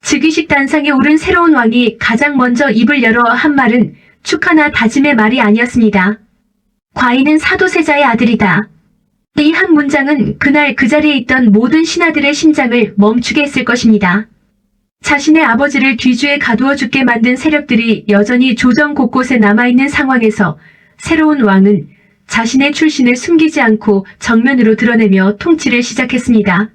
즉위식 단상에 오른 새로운 왕이 가장 먼저 입을 열어 한 말은 축하나 다짐의 말이 아니었습니다. 과인은 사도세자의 아들이다. 이 한 문장은 그날 그 자리에 있던 모든 신하들의 심장을 멈추게 했을 것입니다. 자신의 아버지를 뒤주에 가두어 죽게 만든 세력들이 여전히 조정 곳곳에 남아있는 상황에서 새로운 왕은 자신의 출신을 숨기지 않고 정면으로 드러내며 통치를 시작했습니다.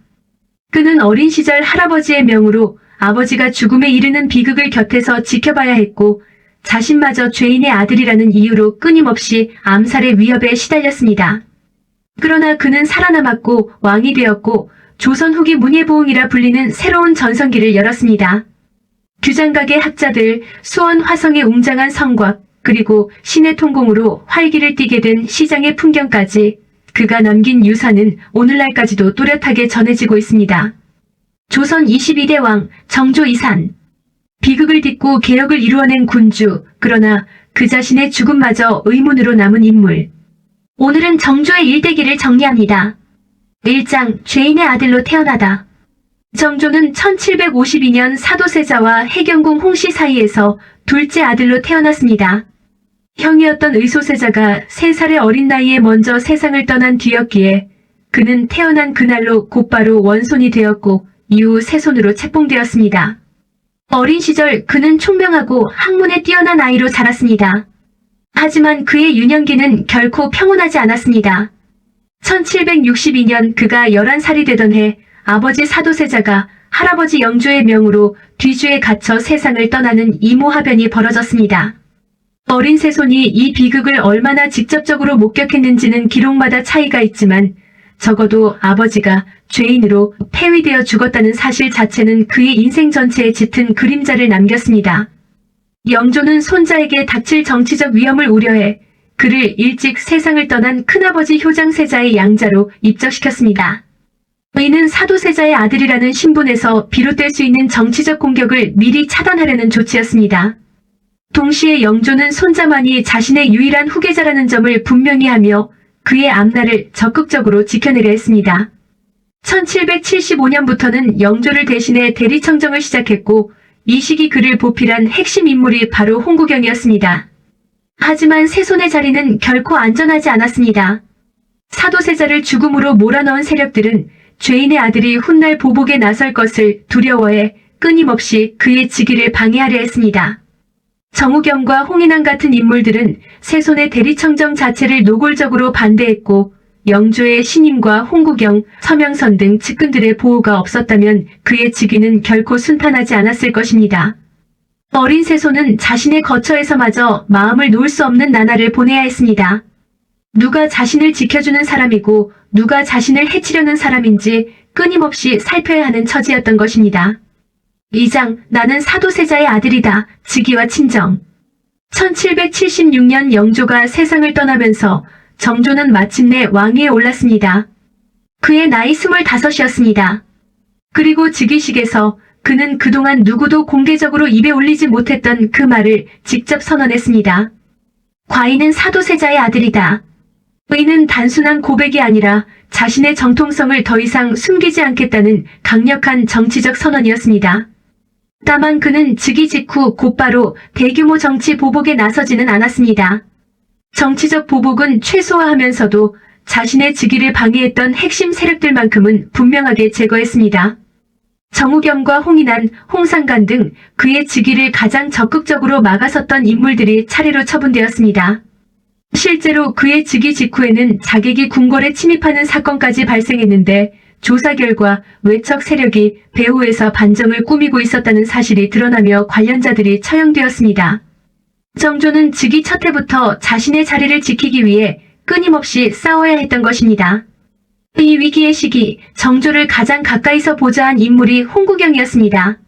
그는 어린 시절 할아버지의 명으로 아버지가 죽음에 이르는 비극을 곁에서 지켜봐야 했고 자신마저 죄인의 아들이라는 이유로 끊임없이 암살의 위협에 시달렸습니다. 그러나 그는 살아남았고 왕이 되었고 조선 후기 문예부흥이라 불리는 새로운 전성기를 열었습니다. 규장각의 학자들, 수원 화성의 웅장한 성곽, 그리고 신의 통공으로 활기를 띠게 된 시장의 풍경까지 그가 남긴 유산은 오늘날까지도 또렷하게 전해지고 있습니다. 조선 22대 왕 정조 이산. 비극을 딛고 개혁을 이루어낸 군주, 그러나 그 자신의 죽음마저 의문으로 남은 인물. 오늘은 정조의 일대기를 정리합니다. 1장 죄인의 아들로 태어나다. 정조는 1752년 사도세자와 해경궁 홍씨 사이에서 둘째 아들로 태어났습니다. 형이었던 의소세자가 3살의 어린 나이에 먼저 세상을 떠난 뒤였기에 그는 태어난 그날로 곧바로 원손이 되었고 이후 세손으로 책봉되었습니다. 어린 시절 그는 총명하고 학문에 뛰어난 아이로 자랐습니다. 하지만 그의 유년기는 결코 평온하지 않았습니다. 1762년 그가 11살이 되던 해 아버지 사도세자가 할아버지 영조의 명으로 뒤주에 갇혀 세상을 떠나는 이모하변이 벌어졌습니다. 어린 세손이 이 비극을 얼마나 직접적으로 목격했는지는 기록마다 차이가 있지만 적어도 아버지가 죄인으로 폐위되어 죽었다는 사실 자체는 그의 인생 전체에 짙은 그림자를 남겼습니다. 영조는 손자에게 닥칠 정치적 위험을 우려해 그를 일찍 세상을 떠난 큰아버지 효장세자의 양자로 입적시켰습니다. 이는 사도세자의 아들이라는 신분에서 비롯될 수 있는 정치적 공격을 미리 차단하려는 조치였습니다. 동시에 영조는 손자만이 자신의 유일한 후계자라는 점을 분명히 하며 그의 앞날을 적극적으로 지켜내려 했습니다. 1775년부터는 영조를 대신해 대리청정을 시작했고 이 시기 그를 보필한 핵심 인물이 바로 홍구경이었습니다. 하지만 세손의 자리는 결코 안전하지 않았습니다. 사도세자를 죽음으로 몰아넣은 세력들은 죄인의 아들이 훗날 보복에 나설 것을 두려워해 끊임없이 그의 즉위를 방해하려 했습니다. 정우경과 홍인환 같은 인물들은 세손의 대리청정 자체를 노골적으로 반대했고 영조의 신임과 홍구경, 서명선 등 측근들의 보호가 없었다면 그의 즉위는 결코 순탄하지 않았을 것입니다. 어린 세손은 자신의 거처에서마저 마음을 놓을 수 없는 나날을 보내야 했습니다. 누가 자신을 지켜주는 사람이고 누가 자신을 해치려는 사람인지 끊임없이 살펴야 하는 처지였던 것입니다. 2장 나는 사도세자의 아들이다. 즉위와 친정. 1776년 영조가 세상을 떠나면서 정조는 마침내 왕위에 올랐습니다. 그의 나이 25이었습니다. 그리고 즉위식에서 그는 그동안 누구도 공개적으로 입에 올리지 못했던 그 말을 직접 선언했습니다. 과인은 사도세자의 아들이다. 이는 단순한 고백이 아니라 자신의 정통성을 더 이상 숨기지 않겠다는 강력한 정치적 선언이었습니다. 다만 그는 즉위 직후 곧바로 대규모 정치 보복에 나서지는 않았습니다. 정치적 보복은 최소화하면서도 자신의 즉위를 방해했던 핵심 세력들만큼은 분명하게 제거했습니다. 정우겸과 홍인환, 홍상관 등 그의 즉위를 가장 적극적으로 막아섰던 인물들이 차례로 처분되었습니다. 실제로 그의 즉위 직후에는 자객이 궁궐에 침입하는 사건까지 발생했는데 조사 결과 외척 세력이 배후에서 반정을 꾸미고 있었다는 사실이 드러나며 관련자들이 처형되었습니다. 정조는 즉위 첫 해부터 자신의 자리를 지키기 위해 끊임없이 싸워야 했던 것입니다. 이 위기의 시기, 정조를 가장 가까이서 보좌한 인물이 홍구경이었습니다.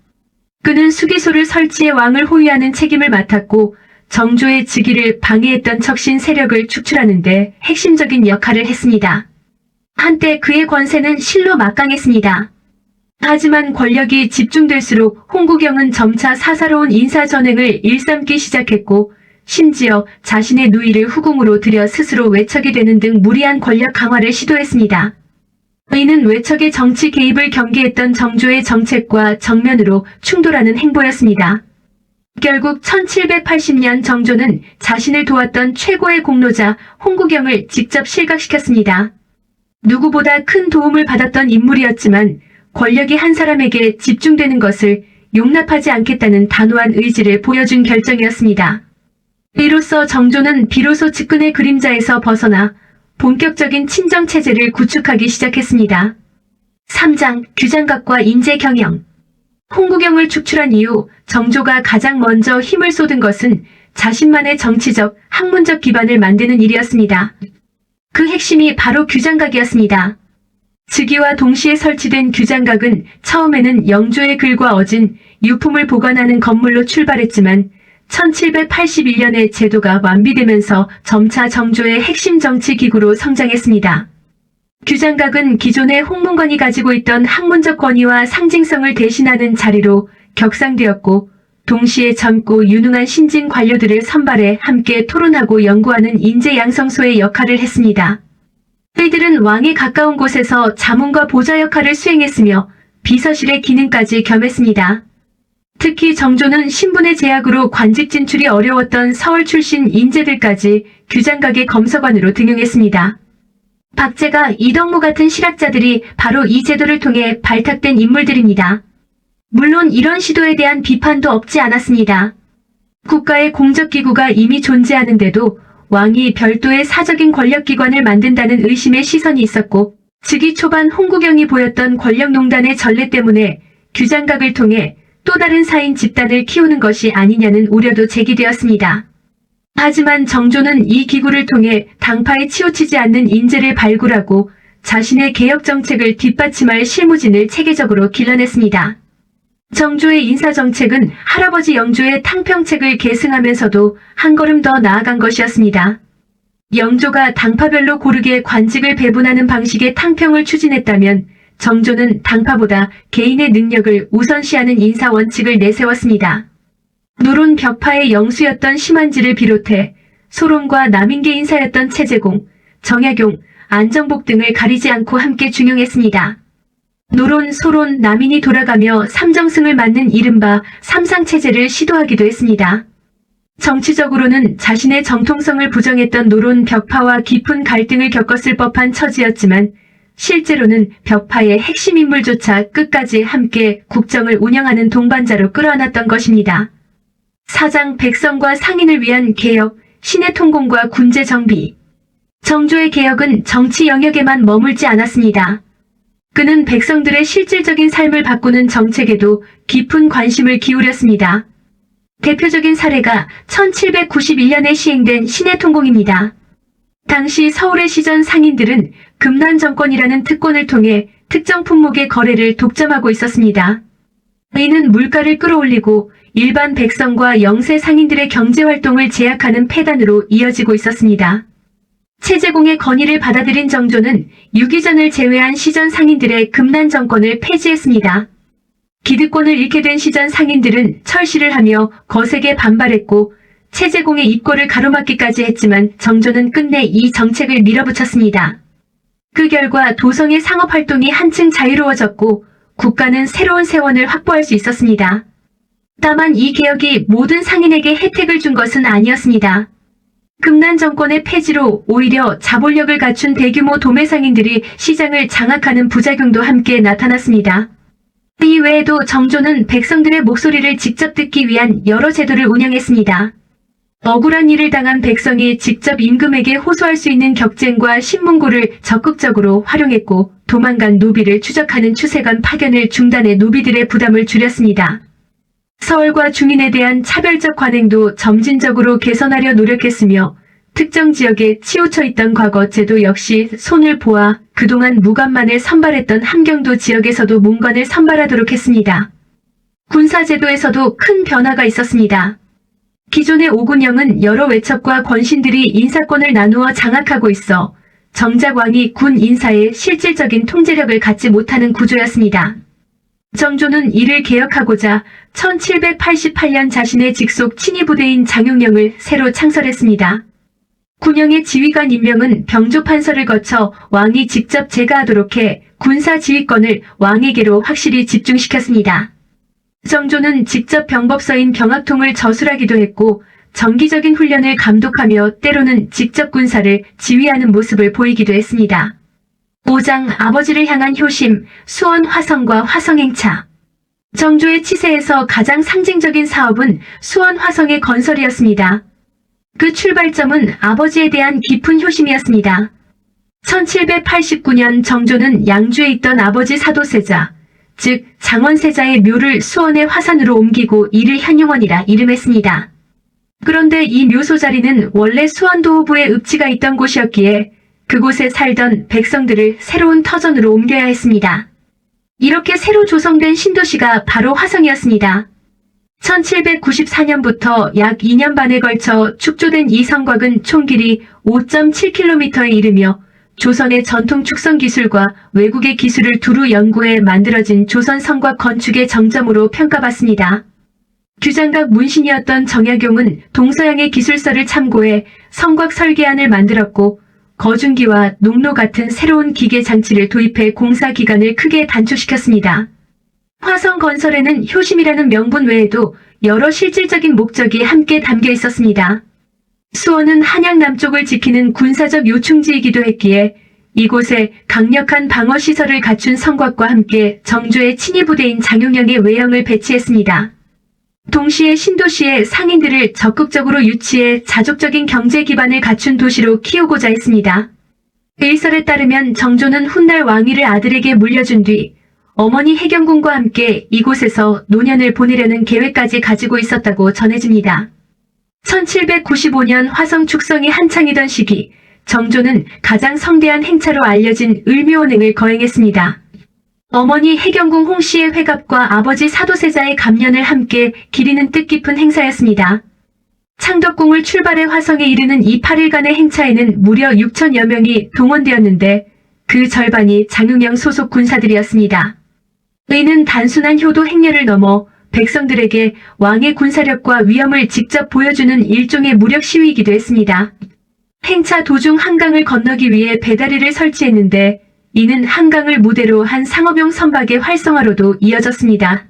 그는 수기소를 설치해 왕을 호위하는 책임을 맡았고 정조의 즉위를 방해했던 척신 세력을 축출하는 데 핵심적인 역할을 했습니다. 한때 그의 권세는 실로 막강했습니다. 하지만 권력이 집중될수록 홍구경은 점차 사사로운 인사전횡을 일삼기 시작했고 심지어 자신의 누이를 후궁으로 들여 스스로 외척이 되는 등 무리한 권력 강화를 시도했습니다. 이는 외척의 정치 개입을 경계했던 정조의 정책과 정면으로 충돌하는 행보였습니다. 결국 1780년 정조는 자신을 도왔던 최고의 공로자 홍구경을 직접 실각시켰습니다. 누구보다 큰 도움을 받았던 인물이었지만 권력이 한 사람에게 집중되는 것을 용납하지 않겠다는 단호한 의지를 보여준 결정이었습니다. 이로써 정조는 비로소 측근의 그림자에서 벗어나 본격적인 친정체제를 구축하기 시작했습니다. 3장 규장각과 인재경영. 홍구경을 축출한 이후 정조가 가장 먼저 힘을 쏟은 것은 자신만의 정치적, 학문적 기반을 만드는 일이었습니다. 그 핵심이 바로 규장각이었습니다. 즉위와 동시에 설치된 규장각은 처음에는 영조의 글과 어진 유품을 보관하는 건물로 출발했지만 1781년에 제도가 완비되면서 점차 정조의 핵심 정치 기구로 성장했습니다. 규장각은 기존의 홍문관이 가지고 있던 학문적 권위와 상징성을 대신하는 자리로 격상되었고, 동시에 젊고 유능한 신진 관료들을 선발해 함께 토론하고 연구하는 인재 양성소의 역할을 했습니다. 이들은 왕에 가까운 곳에서 자문과 보좌 역할을 수행했으며 비서실의 기능까지 겸했습니다. 특히 정조는 신분의 제약으로 관직 진출이 어려웠던 서울 출신 인재들까지 규장각의 검서관으로 등용했습니다. 박제가 이덕무 같은 실학자들이 바로 이 제도를 통해 발탁된 인물들입니다. 물론 이런 시도에 대한 비판도 없지 않았습니다. 국가의 공적기구가 이미 존재하는데도 왕이 별도의 사적인 권력기관을 만든다는 의심의 시선이 있었고, 즉위 초반 홍구경이 보였던 권력농단의 전례 때문에 규장각을 통해 또 다른 사인 집단을 키우는 것이 아니냐는 우려도 제기되었습니다. 하지만 정조는 이 기구를 통해 당파에 치우치지 않는 인재를 발굴하고 자신의 개혁 정책을 뒷받침할 실무진을 체계적으로 길러냈습니다. 정조의 인사정책은 할아버지 영조의 탕평책을 계승하면서도 한 걸음 더 나아간 것이었습니다. 영조가 당파별로 고르게 관직을 배분하는 방식의 탕평을 추진했다면 정조는 당파보다 개인의 능력을 우선시하는 인사 원칙을 내세웠습니다. 노론 벽파의 영수였던 심한지를 비롯해 소론과 남인계 인사였던 최재공, 정약용, 안정복 등을 가리지 않고 함께 중용했습니다. 노론, 소론, 남인이 돌아가며 삼정승을 맡는 이른바 삼상체제를 시도하기도 했습니다. 정치적으로는 자신의 정통성을 부정했던 노론 벽파와 깊은 갈등을 겪었을 법한 처지였지만 실제로는 벽파의 핵심 인물조차 끝까지 함께 국정을 운영하는 동반자로 끌어안았던 것입니다. 사장 백성과 상인을 위한 개혁, 신의 통공과 군제 정비. 정조의 개혁은 정치 영역에만 머물지 않았습니다. 그는 백성들의 실질적인 삶을 바꾸는 정책에도 깊은 관심을 기울였습니다. 대표적인 사례가 1791년에 시행된 신의 통공입니다. 당시 서울의 시전 상인들은 금난 정권이라는 특권을 통해 특정 품목의 거래를 독점하고 있었습니다. 이는 물가를 끌어올리고 일반 백성과 영세 상인들의 경제활동을 제약하는 폐단으로 이어지고 있었습니다. 최재공의 건의를 받아들인 정조는 유기전을 제외한 시전 상인들의 금난 정권을 폐지했습니다. 기득권을 잃게 된 시전 상인들은 철시를 하며 거세게 반발했고 최재공의 입고를 가로막기까지 했지만 정조는 끝내 이 정책을 밀어붙였습니다. 그 결과 도성의 상업활동이 한층 자유로워졌고 국가는 새로운 세원을 확보할 수 있었습니다. 다만 이 개혁이 모든 상인에게 혜택을 준 것은 아니었습니다. 금난 정권의 폐지로 오히려 자본력을 갖춘 대규모 도매상인들이 시장을 장악하는 부작용도 함께 나타났습니다. 이 외에도 정조는 백성들의 목소리를 직접 듣기 위한 여러 제도를 운영했습니다. 억울한 일을 당한 백성이 직접 임금에게 호소할 수 있는 격쟁과 신문고를 적극적으로 활용했고 도망간 노비를 추적하는 추세관 파견을 중단해 노비들의 부담을 줄였습니다. 서울과 중인에 대한 차별적 관행도 점진적으로 개선하려 노력했으며 특정 지역에 치우쳐 있던 과거 제도 역시 손을 보아 그동안 무관만을 선발했던 함경도 지역에서도 문관을 선발하도록 했습니다. 군사제도에서도 큰 변화가 있었습니다. 기존의 오군영은 여러 외척과 권신들이 인사권을 나누어 장악하고 있어 정작 왕이 군 인사에 실질적인 통제력을 갖지 못하는 구조였습니다. 정조는 이를 개혁하고자 1788년 자신의 직속 친위부대인 장용령을 새로 창설했습니다. 군영의 지휘관 임명은 병조판서를 거쳐 왕이 직접 제가하도록 해 군사 지휘권을 왕에게로 확실히 집중시켰습니다. 정조는 직접 병법서인 병학통을 저술하기도 했고 정기적인 훈련을 감독하며 때로는 직접 군사를 지휘하는 모습을 보이기도 했습니다. 5장 아버지를 향한 효심, 수원 화성과 화성행차. 정조의 치세에서 가장 상징적인 사업은 수원 화성의 건설이었습니다. 그 출발점은 아버지에 대한 깊은 효심이었습니다. 1789년 정조는 양주에 있던 아버지 사도세자, 즉 장원세자의 묘를 수원의 화산으로 옮기고 이를 현용원이라 이름했습니다. 그런데 이 묘소 자리는 원래 수원도호부의 읍지가 있던 곳이었기에 그곳에 살던 백성들을 새로운 터전으로 옮겨야 했습니다. 이렇게 새로 조성된 신도시가 바로 화성이었습니다. 1794년부터 약 2년 반에 걸쳐 축조된 이 성곽은 총 길이 5.7km에 이르며 조선의 전통 축성 기술과 외국의 기술을 두루 연구해 만들어진 조선 성곽 건축의 정점으로 평가받습니다. 규장각 문신이었던 정약용은 동서양의 기술서를 참고해 성곽 설계안을 만들었고 거중기와 농로 같은 새로운 기계 장치를 도입해 공사 기간을 크게 단축시켰습니다. 화성 건설에는 효심이라는 명분 외에도 여러 실질적인 목적이 함께 담겨 있었습니다. 수원은 한양 남쪽을 지키는 군사적 요충지이기도 했기에 이곳에 강력한 방어시설을 갖춘 성곽과 함께 정조의 친위부대인 장용영의 외영을 배치했습니다. 동시에 신도시의 상인들을 적극적으로 유치해 자족적인 경제 기반을 갖춘 도시로 키우고자 했습니다. 일설에 따르면 정조는 훗날 왕위를 아들에게 물려준 뒤 어머니 해경궁과 함께 이곳에서 노년을 보내려는 계획까지 가지고 있었다고 전해집니다. 1795년 화성 축성이 한창이던 시기 정조는 가장 성대한 행차로 알려진 을묘원행을 거행했습니다. 어머니 해경궁 홍씨의 회갑과 아버지 사도세자의 감련을 함께 기리는 뜻깊은 행사였습니다. 창덕궁을 출발해 화성에 이르는 이 8일간의 행차에는 무려 6천여 명이 동원되었는데 그 절반이 장용영 소속 군사들이었습니다. 이는 단순한 효도 행렬을 넘어 백성들에게 왕의 군사력과 위엄을 직접 보여주는 일종의 무력 시위이기도 했습니다. 행차 도중 한강을 건너기 위해 배다리를 설치했는데 이는 한강을 무대로 한 상업용 선박의 활성화로도 이어졌습니다.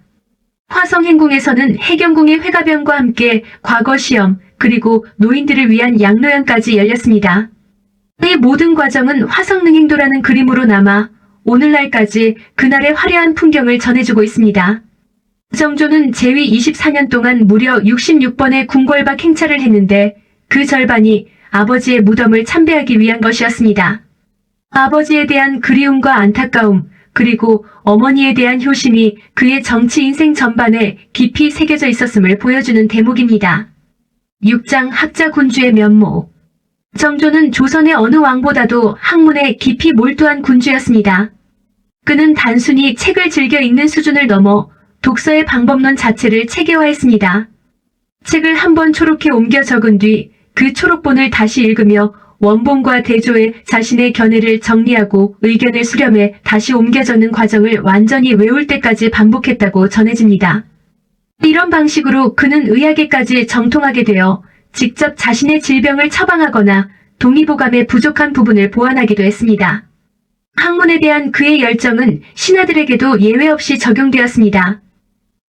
화성행궁에서는 해경궁의 회가변과 함께 과거 시험 그리고 노인들을 위한 양로연까지 열렸습니다. 이 모든 과정은 화성능행도라는 그림으로 남아 오늘날까지 그날의 화려한 풍경을 전해주고 있습니다. 정조는 제위 24년 동안 무려 66번의 궁궐박 행차를 했는데 그 절반이 아버지의 무덤을 참배하기 위한 것이었습니다. 아버지에 대한 그리움과 안타까움, 그리고 어머니에 대한 효심이 그의 정치 인생 전반에 깊이 새겨져 있었음을 보여주는 대목입니다. 6장 학자 군주의 면모. 정조는 조선의 어느 왕보다도 학문에 깊이 몰두한 군주였습니다. 그는 단순히 책을 즐겨 읽는 수준을 넘어 독서의 방법론 자체를 체계화했습니다. 책을 한번 초록해 옮겨 적은 뒤 그 초록본을 다시 읽으며 원본과 대조해 자신의 견해를 정리하고 의견을 수렴해 다시 옮겨 적는 과정을 완전히 외울 때까지 반복했다고 전해집니다. 이런 방식으로 그는 의학에까지 정통하게 되어 직접 자신의 질병을 처방하거나 동의보감의 부족한 부분을 보완하기도 했습니다. 학문에 대한 그의 열정은 신하들에게도 예외 없이 적용되었습니다.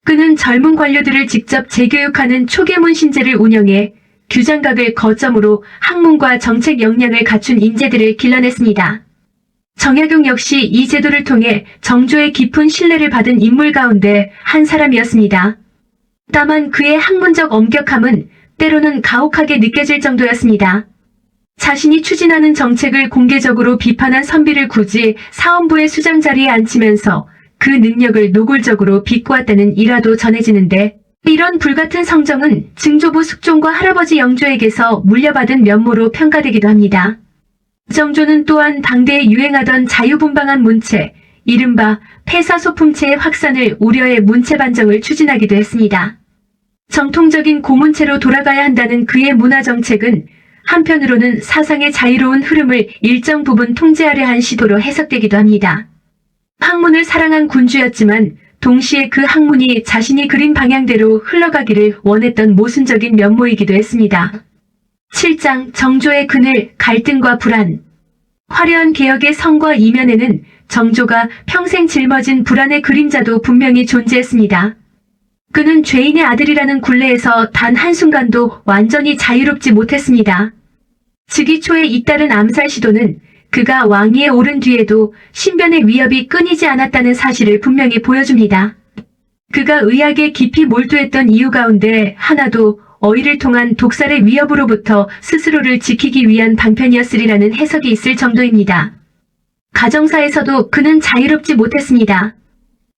그는 젊은 관료들을 직접 재교육하는 초계문 신제를 운영해 규장각을 거점으로 학문과 정책 역량을 갖춘 인재들을 길러냈습니다. 정약용 역시 이 제도를 통해 정조의 깊은 신뢰를 받은 인물 가운데 한 사람이었습니다. 다만 그의 학문적 엄격함은 때로는 가혹하게 느껴질 정도였습니다. 자신이 추진하는 정책을 공개적으로 비판한 선비를 굳이 사원부의 수장 자리에 앉히면서 그 능력을 노골적으로 비꼬았다는 일화도 전해지는데 이런 불같은 성정은 증조부 숙종과 할아버지 영조에게서 물려받은 면모로 평가되기도 합니다. 정조는 또한 당대에 유행하던 자유분방한 문체, 이른바 폐사소품체의 확산을 우려해 문체 반정을 추진하기도 했습니다. 정통적인 고문체로 돌아가야 한다는 그의 문화정책은 한편으로는 사상의 자유로운 흐름을 일정 부분 통제하려 한 시도로 해석되기도 합니다. 학문을 사랑한 군주였지만 동시에 그 학문이 자신이 그린 방향대로 흘러가기를 원했던 모순적인 면모이기도 했습니다. 7장 정조의 그늘, 갈등과 불안. 화려한 개혁의 성과 이면에는 정조가 평생 짊어진 불안의 그림자도 분명히 존재했습니다. 그는 죄인의 아들이라는 굴레에서 단 한순간도 완전히 자유롭지 못했습니다. 즉위 초에 잇따른 암살 시도는 그가 왕위에 오른 뒤에도 신변의 위협이 끊이지 않았다는 사실을 분명히 보여줍니다. 그가 의학에 깊이 몰두했던 이유 가운데 하나도 어의를 통한 독살의 위협으로부터 스스로를 지키기 위한 방편이었으리라는 해석이 있을 정도입니다. 가정사에서도 그는 자유롭지 못했습니다.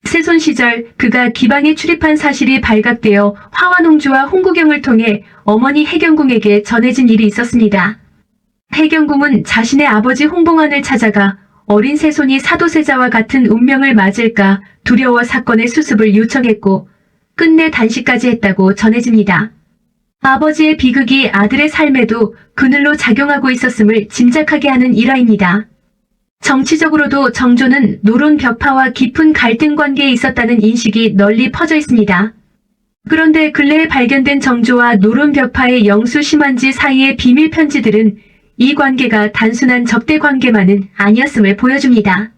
세손 시절 그가 기방에 출입한 사실이 발각되어 화완홍주와 홍구경을 통해 어머니 해경궁에게 전해진 일이 있었습니다. 해경궁은 자신의 아버지 홍봉안을 찾아가 어린 세손이 사도세자와 같은 운명을 맞을까 두려워 사건의 수습을 요청했고 끝내 단식까지 했다고 전해집니다. 아버지의 비극이 아들의 삶에도 그늘로 작용하고 있었음을 짐작하게 하는 일화입니다. 정치적으로도 정조는 노론 벽파와 깊은 갈등 관계에 있었다는 인식이 널리 퍼져 있습니다. 그런데 근래에 발견된 정조와 노론 벽파의 영수 심한지 사이의 비밀 편지들은 이 관계가 단순한 적대 관계만은 아니었음을 보여줍니다.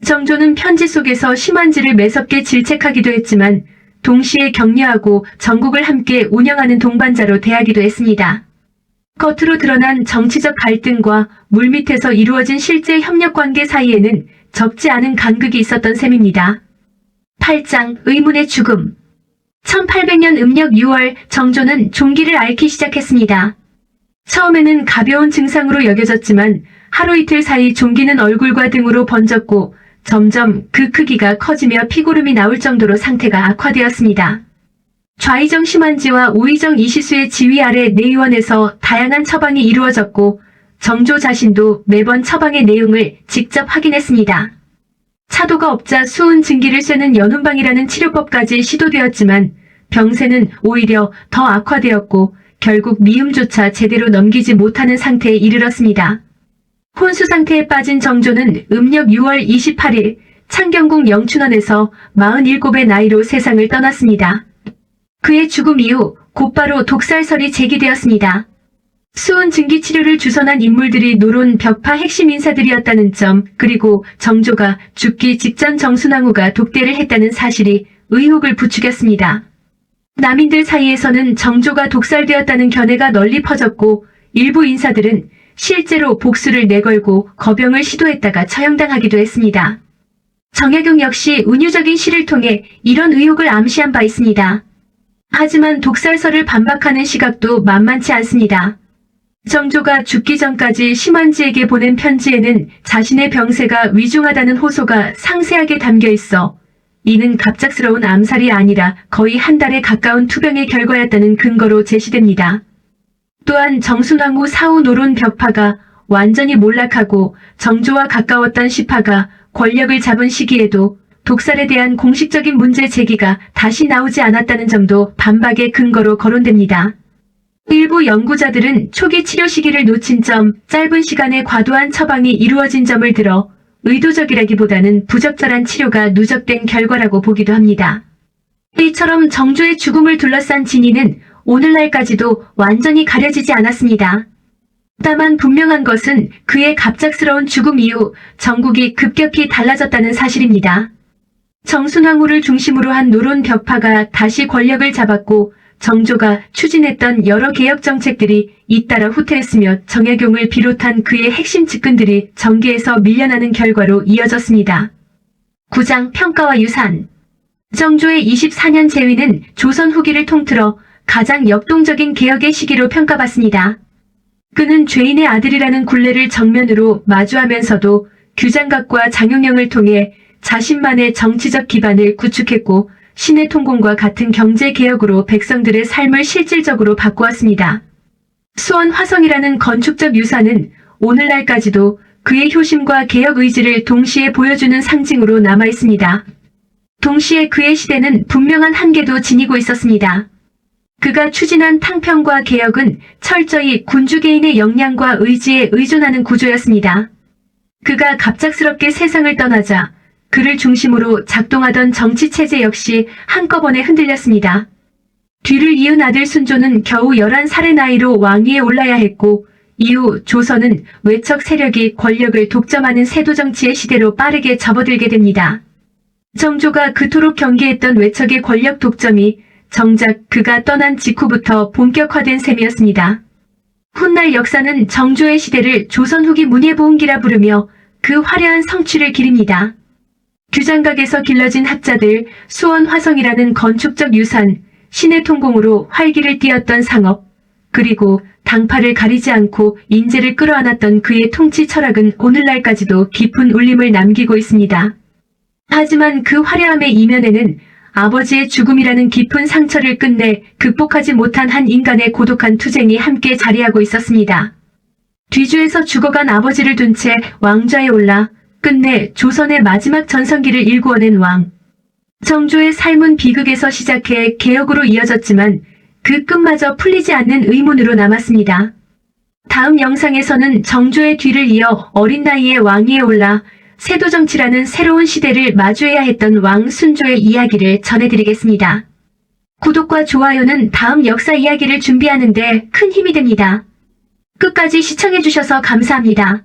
정조는 편지 속에서 심한지를 매섭게 질책하기도 했지만 동시에 격려하고 전국을 함께 운영하는 동반자로 대하기도 했습니다. 겉으로 드러난 정치적 갈등과 물밑에서 이루어진 실제 협력관계 사이에는 적지 않은 간극이 있었던 셈입니다. 8장 의문의 죽음. 1800년 음력 6월 정조는 종기를 앓기 시작했습니다. 처음에는 가벼운 증상으로 여겨졌지만 하루 이틀 사이 종기는 얼굴과 등으로 번졌고 점점 그 크기가 커지며 피고름이 나올 정도로 상태가 악화되었습니다. 좌의정 심한지와 우의정 이시수의 지휘 아래 내의원에서 다양한 처방이 이루어졌고 정조 자신도 매번 처방의 내용을 직접 확인했습니다. 차도가 없자 수은 증기를 쐬는 연운방이라는 치료법까지 시도되었지만 병세는 오히려 더 악화되었고 결국 미음조차 제대로 넘기지 못하는 상태에 이르렀습니다. 혼수 상태에 빠진 정조는 음력 6월 28일 창경궁 영춘원에서 47의 나이로 세상을 떠났습니다. 그의 죽음 이후 곧바로 독살설이 제기되었습니다. 수은 증기 치료를 주선한 인물들이 노론 벽파 핵심 인사들이었다는 점, 그리고 정조가 죽기 직전 정순왕후가 독대를 했다는 사실이 의혹을 부추겼습니다. 남인들 사이에서는 정조가 독살되었다는 견해가 널리 퍼졌고 일부 인사들은 실제로 복수를 내걸고 거병을 시도했다가 처형당하기도 했습니다. 정약용 역시 운유적인 시를 통해 이런 의혹을 암시한 바 있습니다. 하지만 독살설을 반박하는 시각도 만만치 않습니다. 정조가 죽기 전까지 심한지에게 보낸 편지에는 자신의 병세가 위중하다는 호소가 상세하게 담겨 있어 이는 갑작스러운 암살이 아니라 거의 한 달에 가까운 투병의 결과였다는 근거로 제시됩니다. 또한 정순왕후 사후 노론 벽파가 완전히 몰락하고 정조와 가까웠던 시파가 권력을 잡은 시기에도 독살에 대한 공식적인 문제 제기가 다시 나오지 않았다는 점도 반박의 근거로 거론됩니다. 일부 연구자들은 초기 치료 시기를 놓친 점, 짧은 시간에 과도한 처방이 이루어진 점을 들어 의도적이라기보다는 부적절한 치료가 누적된 결과라고 보기도 합니다. 이처럼 정조의 죽음을 둘러싼 진위는 오늘날까지도 완전히 가려지지 않았습니다. 다만 분명한 것은 그의 갑작스러운 죽음 이후 전국이 급격히 달라졌다는 사실입니다. 정순왕후를 중심으로 한 노론 벽파가 다시 권력을 잡았고 정조가 추진했던 여러 개혁 정책들이 잇따라 후퇴했으며 정약용을 비롯한 그의 핵심 측근들이 정계에서 밀려나는 결과로 이어졌습니다. 9장 평가와 유산. 정조의 24년 재위는 조선 후기를 통틀어 가장 역동적인 개혁의 시기로 평가받습니다. 그는 죄인의 아들이라는 굴레를 정면으로 마주하면서도 규장각과 장용령을 통해 자신만의 정치적 기반을 구축했고 신의 통공과 같은 경제개혁으로 백성들의 삶을 실질적으로 바꾸었습니다. 수원 화성이라는 건축적 유산은 오늘날까지도 그의 효심과 개혁 의지를 동시에 보여주는 상징으로 남아있습니다. 동시에 그의 시대는 분명한 한계도 지니고 있었습니다. 그가 추진한 탕평과 개혁은 철저히 군주 개인의 역량과 의지에 의존하는 구조였습니다. 그가 갑작스럽게 세상을 떠나자 그를 중심으로 작동하던 정치체제 역시 한꺼번에 흔들렸습니다. 뒤를 이은 아들 순조는 겨우 11살의 나이로 왕위에 올라야 했고 이후 조선은 외척 세력이 권력을 독점하는 세도 정치의 시대로 빠르게 접어들게 됩니다. 정조가 그토록 경계했던 외척의 권력 독점이 정작 그가 떠난 직후부터 본격화된 셈이었습니다. 훗날 역사는 정조의 시대를 조선 후기 문예보은기라 부르며 그 화려한 성취를 기립니다. 규장각에서 길러진 학자들, 수원 화성이라는 건축적 유산, 신의 통공으로 활기를 띠었던 상업, 그리고 당파를 가리지 않고 인재를 끌어안았던 그의 통치 철학은 오늘날까지도 깊은 울림을 남기고 있습니다. 하지만 그 화려함의 이면에는 아버지의 죽음이라는 깊은 상처를 끝내 극복하지 못한 한 인간의 고독한 투쟁이 함께 자리하고 있었습니다. 뒤주에서 죽어간 아버지를 둔 채 왕좌에 올라 끝내 조선의 마지막 전성기를 일구어낸 왕. 정조의 삶은 비극에서 시작해 개혁으로 이어졌지만 그 끝마저 풀리지 않는 의문으로 남았습니다. 다음 영상에서는 정조의 뒤를 이어 어린 나이에 왕위에 올라 세도정치라는 새로운 시대를 마주해야 했던 왕 순조의 이야기를 전해드리겠습니다. 구독과 좋아요는 다음 역사 이야기를 준비하는 데 큰 힘이 됩니다. 끝까지 시청해주셔서 감사합니다.